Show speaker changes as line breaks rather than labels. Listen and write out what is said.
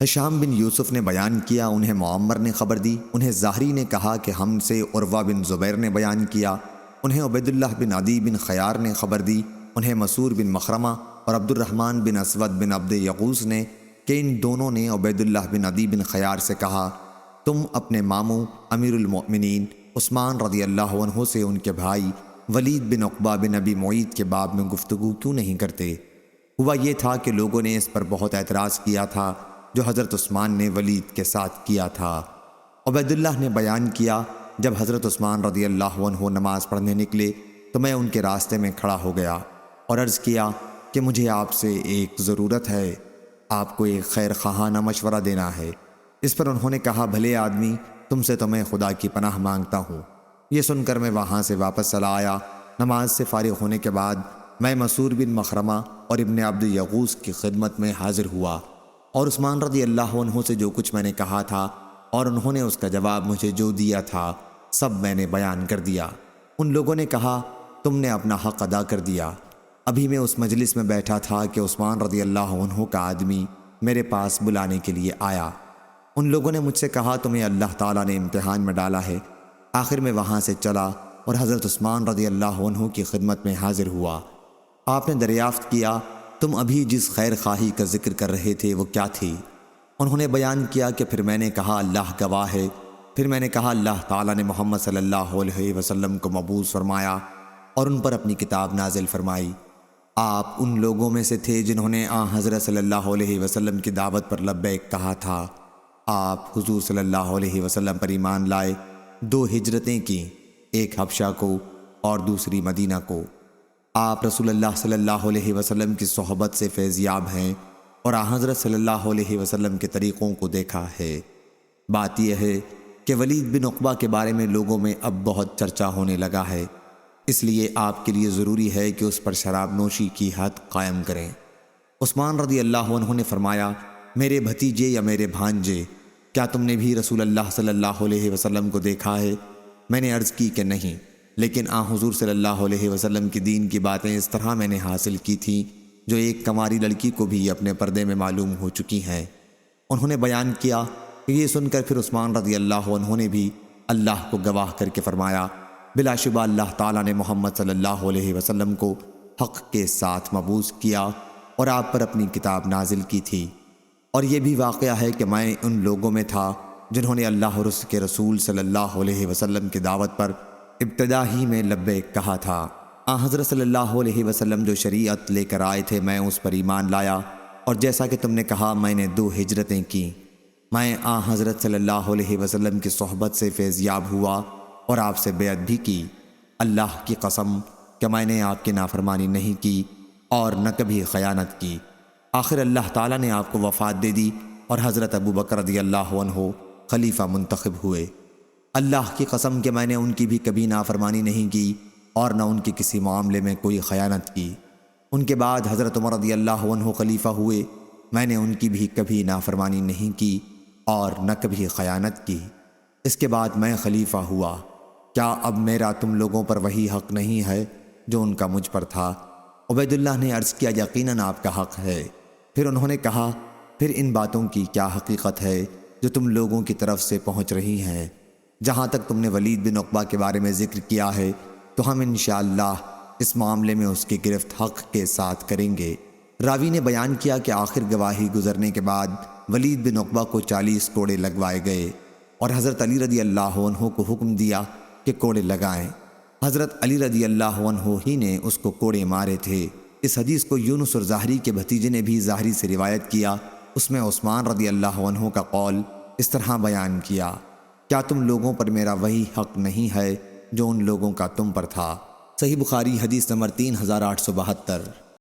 ہشام بن یوسف نے بیان کیا، انہیں معمر نے خبر دی، انہیں زہری نے کہا کہ ہم سے عروہ بن زبیر نے بیان کیا، انہیں عبید اللہ بن عدی بن خیار نے خبر دی، انہیں مسور بن مخرمہ اور عبد الرحمن بن اسود بن عبد یغوث نے کہ ان دونوں نے عبید اللہ بن عدی بن خیار سے کہا، تم اپنے ماموں امیر المؤمنین عثمان رضی اللہ عنہ سے ان کے بھائی ولید بن عقبہ بن ابی معیط کے باب میں گفتگو کیوں نہیں کرتے؟ ہوا یہ تھا کہ لوگوں نے اس پر بہت اعتراض کیا تھا جو حضرت عثمان نے ولید کے ساتھ کیا تھا۔ عبید اللہ نے بیان کیا، جب حضرت عثمان رضی اللہ عنہ نماز پڑھنے نکلے تو میں ان کے راستے میں کھڑا ہو گیا اور عرض کیا کہ مجھے آپ سے ایک ضرورت ہے، آپ کو ایک خیر خواہانہ مشورہ دینا ہے۔ اس پر انہوں نے کہا، بھلے آدمی، تم سے تو میں خدا کی پناہ مانگتا ہوں۔ یہ سن کر میں وہاں سے واپس چلا آیا۔ نماز سے فارغ ہونے کے بعد میں مسور بن مخرمہ اور ابن عبد یغوث کی خدمت میں حاضر ہوا اور عثمان رضی اللہ عنہ سے جو کچھ میں نے کہا تھا اور انہوں نے اس کا جواب مجھے جو دیا تھا سب میں نے بیان کر دیا۔ ان لوگوں نے کہا، تم نے اپنا حق ادا کر دیا۔ ابھی میں اس مجلس میں بیٹھا تھا کہ عثمان رضی اللہ عنہ کا آدمی میرے پاس بلانے کے لیے آیا۔ ان لوگوں نے مجھ سے کہا، تمہیں اللہ تعالیٰ نے امتحان میں ڈالا ہے۔ آخر میں وہاں سے چلا اور حضرت عثمان رضی اللہ عنہ کی خدمت میں حاضر ہوا۔ آپ نے دریافت کیا، تم ابھی جس خیر خواہی کا ذکر کر رہے تھے وہ کیا تھی؟ انہوں نے بیان کیا کہ پھر میں نے کہا، اللہ گواہ ہے۔ پھر میں نے کہا، اللہ تعالیٰ نے محمد صلی اللہ علیہ وسلم کو مبعوث فرمایا اور ان پر اپنی کتاب نازل فرمائی۔ آپ ان لوگوں میں سے تھے جنہوں نے حضرت صلی اللہ علیہ وسلم کی دعوت پر لبیک کہا تھا۔ آپ حضور صلی اللہ علیہ وسلم پر ایمان لائے، 2 ہجرتیں کیں، ایک حبشہ کو اور دوسری مدینہ کو۔ آپ رسول اللہ صلی اللہ علیہ وسلم کی صحبت سے فیضیاب ہیں اور حضرت صلی اللہ علیہ وسلم کے طریقوں کو دیکھا ہے۔ بات یہ ہے کہ ولید بن عقبہ کے بارے میں لوگوں میں اب بہت چرچا ہونے لگا ہے، اس لیے آپ کے لیے ضروری ہے کہ اس پر شراب نوشی کی حد قائم کریں۔ عثمان رضی اللہ عنہ نے فرمایا، میرے بھتیجے یا میرے بھانجے، کیا تم نے بھی رسول اللہ صلی اللہ علیہ وسلم کو دیکھا ہے؟ میں نے عرض کی کہ نہیں، لیکن حضور صلی اللہ علیہ وسلم کی دین کی باتیں اس طرح میں نے حاصل کی تھیں جو ایک کنواری لڑکی کو بھی اپنے پردے میں معلوم ہو چکی ہیں۔ انہوں نے بیان کیا کہ یہ سن کر پھر عثمان رضی اللہ عنہ نے بھی اللہ کو گواہ کر کے فرمایا، بلا شبہ اللہ تعالیٰ نے محمد صلی اللہ علیہ وسلم کو حق کے ساتھ مبعوث کیا اور آپ پر اپنی کتاب نازل کی تھی۔ اور یہ بھی واقعہ ہے کہ میں ان لوگوں میں تھا جنہوں نے اللہ اور اس کے رسول صلی اللہ علیہ وسلم کی دعوت پر ابتدا ہی میں لبیک کہا تھا۔ حضرت صلی اللہ علیہ وسلم جو شریعت لے کر آئے تھے میں اس پر ایمان لایا، اور جیسا کہ تم نے کہا میں نے 2 ہجرتیں کیں۔ میں حضرت صلی اللہ علیہ وسلم کی صحبت سے فیضیاب ہوا اور آپ سے بیعت بھی کی۔ اللہ کی قسم کہ میں نے آپ کی نافرمانی نہیں کی اور نہ کبھی خیانت کی۔ آخر اللہ تعالیٰ نے آپ کو وفات دے دی اور حضرت ابو بکر رضی اللہ عنہ خلیفہ منتخب ہوئے۔ اللہ کی قسم کہ میں نے ان کی بھی کبھی نافرمانی نہیں کی اور نہ ان کے کسی معاملے میں کوئی خیانت کی۔ ان کے بعد حضرت عمر رضی اللہ عنہ خلیفہ ہوئے، میں نے ان کی بھی کبھی نافرمانی نہیں کی اور نہ کبھی خیانت کی۔ اس کے بعد میں خلیفہ ہوا، کیا اب میرا تم لوگوں پر وہی حق نہیں ہے جو ان کا مجھ پر تھا؟ عبید اللہ نے عرض کیا، یقیناً آپ کا حق ہے۔ پھر انہوں نے کہا، پھر ان باتوں کی کیا حقیقت ہے جو تم لوگوں کی طرف سے پہنچ رہی ہیں؟ جہاں تک تم نے ولید بن عقبہ کے بارے میں ذکر کیا ہے تو ہم انشاءاللہ اس معاملے میں اس کی گرفت حق کے ساتھ کریں گے۔ راوی نے بیان کیا کہ آخر گواہی گزرنے کے بعد ولید بن عقبہ کو 40 کوڑے لگوائے گئے اور حضرت علی رضی اللہ عنہ کو حکم دیا کہ کوڑے لگائیں۔ حضرت علی رضی اللہ عنہ ہی نے اس کو کوڑے مارے تھے۔ اس حدیث کو یونس اور زہری کے بھتیجے نے بھی زہری سے روایت کیا، اس میں عثمان رضی اللہ عنہ کا قول اس طرح بیان کیا، کیا تم لوگوں پر میرا وہی حق نہیں ہے جو ان لوگوں کا تم پر تھا؟ صحیح بخاری حدیث نمبر 3872۔